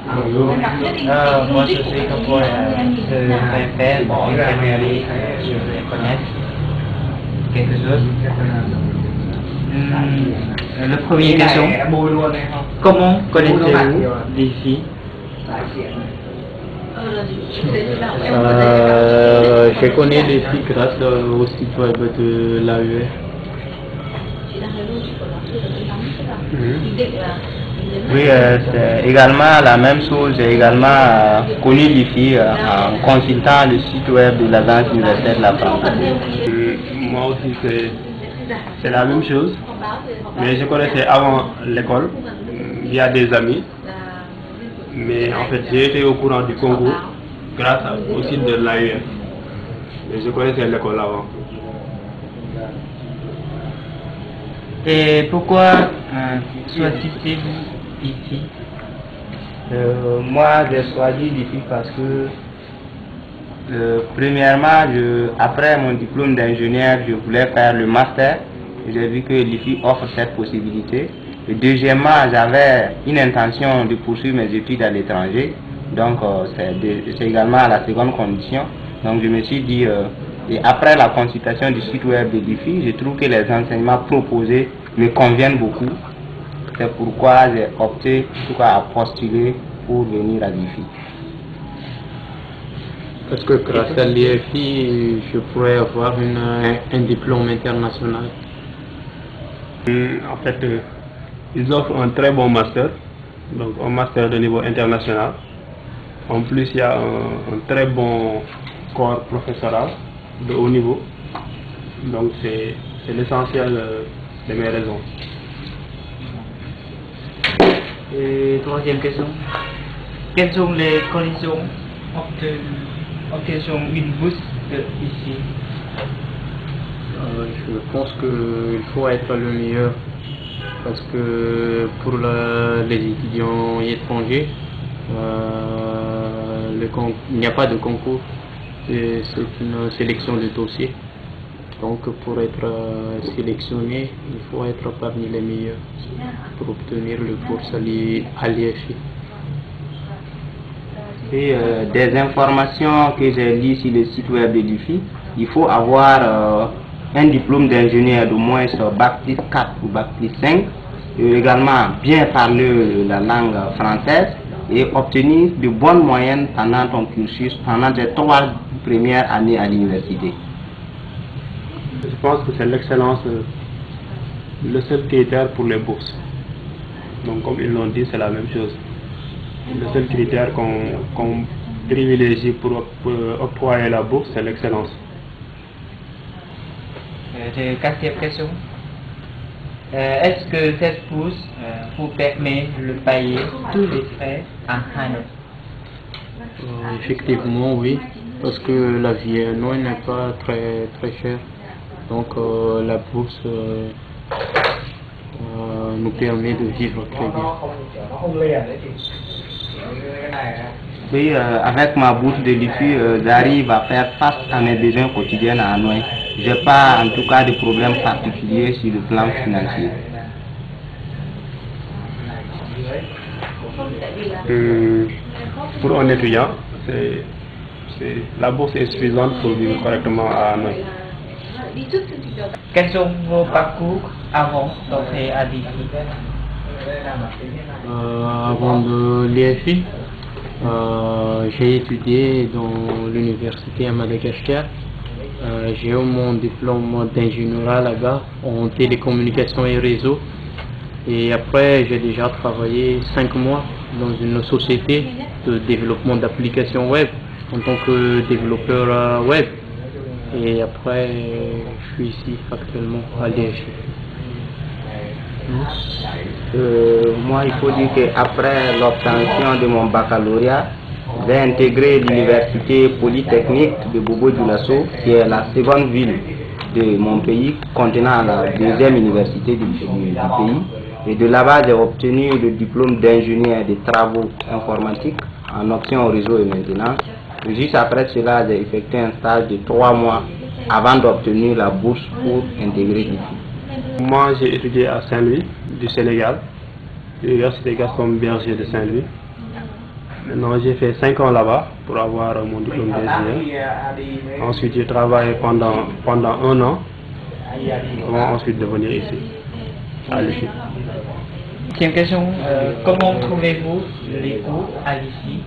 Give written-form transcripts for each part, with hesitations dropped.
Bonjour. Moi je suis Kapoor, je fais une catégorie, je vais connaître quelque chose. La première question, comment connaissez-vous d'ici? Je connais les filles grâce au site web de l'AEF. Oui, c'est également la même chose. J'ai également connu l'IFI en consultant le site web de l'Agence universitaire de la francophonie. Moi aussi, c'est la même chose. Mais je connaissais avant l'école, via des amis. Mais en fait, j'ai été au courant du concours grâce au site de l'AEF. Mais je connaissais l'école avant. Et pourquoi choisissez-vous ici? Moi, j'ai choisi l'IFI parce que, premièrement, après mon diplôme d'ingénieur, je voulais faire le master. J'ai vu que l'IFI offre cette possibilité. Et deuxièmement, j'avais une intention de poursuivre mes études à l'étranger. Donc, c'est également la seconde condition. Donc, je me suis dit, et après la consultation du site web de l'IFI, je trouve que les enseignements proposés me conviennent beaucoup. C'est pourquoi j'ai opté en tout cas, à postuler pour venir à l'IFI. Parce que grâce à l'IFI, je pourrais avoir un diplôme international. En fait, ils offrent un très bon master, donc un master de niveau international. En plus, il y a un très bon corps professoral de haut niveau. Donc, c'est l'essentiel de mes raisons. Et troisième question. Quelles sont les conditions obtention une bourse ici? Je pense qu'il faut être le meilleur. Parce que pour les étudiants étrangers, il n'y a pas de concours, c'est une sélection de dossiers. Donc pour être sélectionné, il faut être parmi les meilleurs pour obtenir le bourse à l'IFI. Et des informations que j'ai lues sur le site web de l'IFI, il faut avoir un diplôme d'ingénieur de moins Bac plus 4 ou Bac plus 5, et également bien parler la langue française et obtenir de bonnes moyennes pendant ton cursus, pendant tes 3 premières années à l'université. Je pense que c'est l'excellence le seul critère pour les bourses. Donc comme ils l'ont dit, c'est la même chose. Le seul critère qu'on privilégie pour octroyer la bourse, c'est l'excellence. Quatrième question. Est-ce que cette bourse vous permet de payer tous les frais en Hanoï? Effectivement, oui, parce que la vie à Hanoï n'est pas très chère. Donc la bourse nous permet de vivre très bien. Oui, avec ma bourse de l'IFI, j'arrive à faire face à mes besoins quotidiens à Hanoï. Je n'ai pas en tout cas de problème particulier sur le plan financier. Pour un étudiant, la bourse est suffisante pour vivre correctement à Hanoï. Quels sont vos parcours avant d'entrer à l'IFI? Avant de l'IFI, j'ai étudié dans l'université à Madagascar. J'ai eu mon diplôme d'ingénieur là-bas en télécommunications et réseaux. Et après, j'ai déjà travaillé 5 mois dans une société de développement d'applications web en tant que développeur web. Et après, je suis ici actuellement à l'IFI. Moi, il faut dire qu'après l'obtention de mon baccalauréat, j'ai intégré l'université polytechnique de Bobo-Dioulasso, qui est la seconde ville de mon pays, contenant la deuxième université du pays. Et de là-bas, j'ai obtenu le diplôme d'ingénieur des travaux informatiques en option réseau et maintenance. Juste après cela, j'ai effectué un stage de 3 mois avant d'obtenir la bourse pour intégrer l'IFI. Moi, j'ai étudié à Saint-Louis, du Sénégal, l'université Gaston Berger de Saint-Louis. Maintenant, j'ai fait 5 ans là-bas pour avoir mon diplôme d'ingénieur. Ensuite, j'ai travaillé pendant 1 an avant ensuite de venir ici, à l'IFI. Deuxième question, comment trouvez-vous les cours à l'IFI?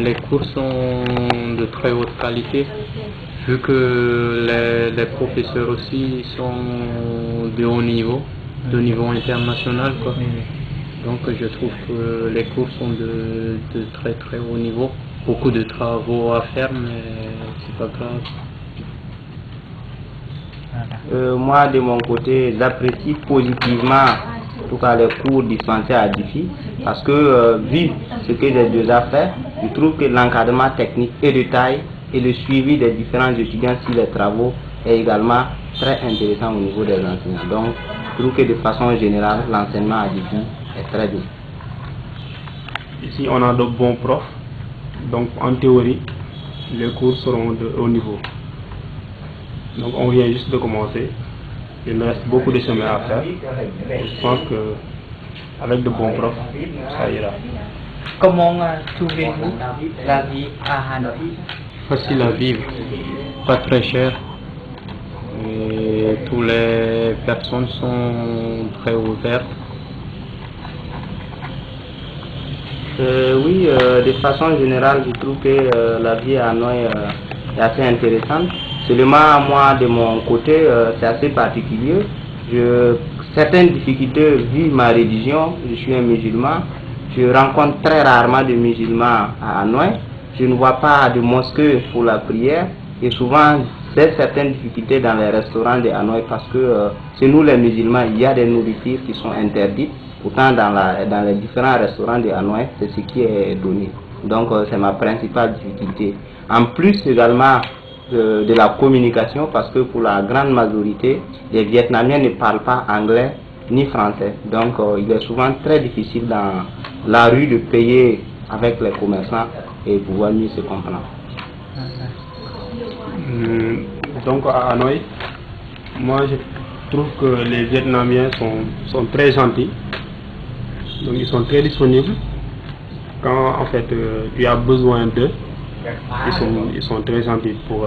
Les cours sont de très haute qualité, vu que les professeurs aussi sont de haut niveau, de niveau international, quoi. Donc je trouve que les cours sont de très très haut niveau. Beaucoup de travaux à faire, mais c'est pas grave. Moi, de mon côté, j'apprécie positivement en tout cas les cours dispensés à l'IFI parce que vu ce que j'ai déjà fait, je trouve que l'encadrement technique est de taille et le suivi des différents étudiants sur les travaux est également très intéressant au niveau des enseignants. Donc, je trouve que de façon générale, l'enseignement à l'IFI est très bien. Ici, on a de bons profs, donc en théorie, les cours seront de haut niveau. Donc on vient juste de commencer, il nous reste beaucoup de chemin à faire. Je pense qu'avec de bons profs, ça ira. Comment trouvez-vous la vie à Hanoï? Facile à vivre, pas très cher. Et toutes les personnes sont très ouvertes. Oui, de façon générale, je trouve que la vie à Hanoï est assez intéressante. Seulement, moi, de mon côté, c'est assez particulier. Certaines difficultés, vu ma religion, je suis un musulman, je rencontre très rarement de musulmans à Hanoï. Je ne vois pas de mosquée pour la prière et souvent, j'ai certaines difficultés dans les restaurants de Hanoï parce que chez nous, les musulmans, il y a des nourritures qui sont interdites. Pourtant, dans les différents restaurants de Hanoï, c'est ce qui est donné. Donc, c'est ma principale difficulté. En plus, également, de la communication parce que pour la grande majorité, les Vietnamiens ne parlent pas anglais ni français. Donc, il est souvent très difficile dans la rue de payer avec les commerçants et pouvoir mieux se comprendre. Donc, à Hanoï, moi je trouve que les Vietnamiens sont très gentils. Donc, ils sont très disponibles. Quand en fait tu as besoin d'eux, ils sont très gentils pour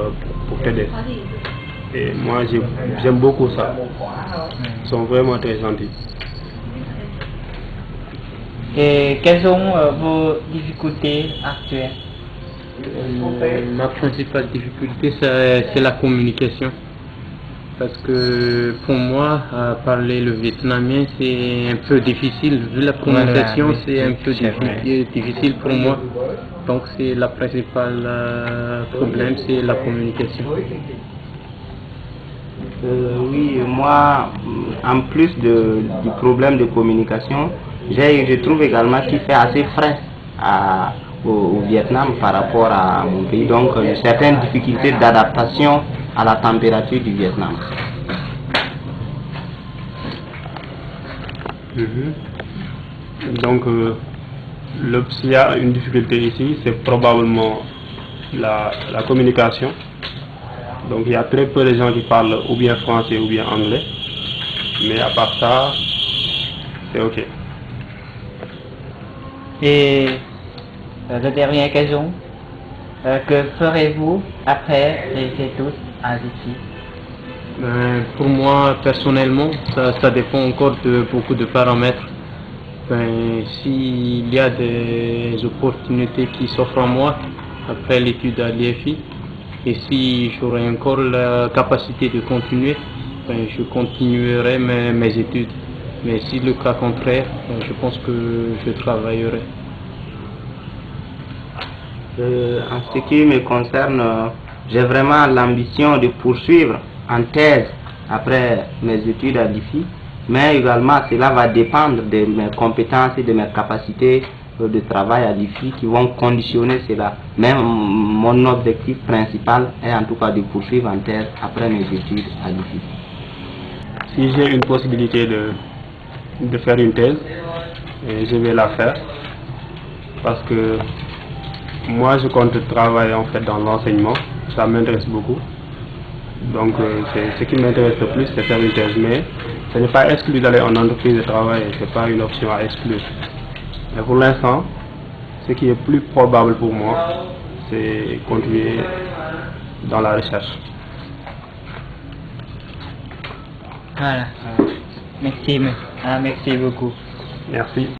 t'aider. Et moi j'aime beaucoup ça. Ils sont vraiment très gentils. Et quelles sont vos difficultés actuelles? Ma principale difficulté, c'est la communication. Parce que pour moi, parler le vietnamien, c'est un peu difficile. Vu la prononciation, c'est un peu difficile pour moi. Donc c'est la principale problème, c'est la communication. Oui, moi, en plus du problème de communication, je trouve également qu'il fait assez frais au Vietnam par rapport à mon pays. Donc, certaines difficultés d'adaptation à la température du Vietnam. Donc, s'il y a une difficulté ici, c'est probablement la communication. Donc, il y a très peu de gens qui parlent ou bien français ou bien anglais. Mais à part ça, c'est OK. Et la dernière question, que ferez-vous après les études à l'IFI? Pour moi, personnellement, ça dépend encore de beaucoup de paramètres. S'il y a des opportunités qui s'offrent à moi après l'étude à l'IFI, et si j'aurai encore la capacité de continuer, je continuerai mes études. Mais si le cas contraire, je pense que je travaillerai. En ce qui me concerne, j'ai vraiment l'ambition de poursuivre en thèse après mes études à l'IFI, mais également cela va dépendre de mes compétences et de mes capacités de travail à l'IFI qui vont conditionner cela. Mais mon objectif principal est en tout cas de poursuivre en thèse après mes études à l'IFI. Si j'ai une possibilité de faire une thèse, je vais la faire parce que moi je compte travailler en fait dans l'enseignement, ça m'intéresse beaucoup. Donc ce qui m'intéresse le plus c'est faire une thèse, mais ce n'est pas exclu d'aller en entreprise de travail, ce n'est pas une option à exclure. Mais pour l'instant, ce qui est plus probable pour moi, c'est continuer dans la recherche. Voilà. Merci beaucoup. Merci.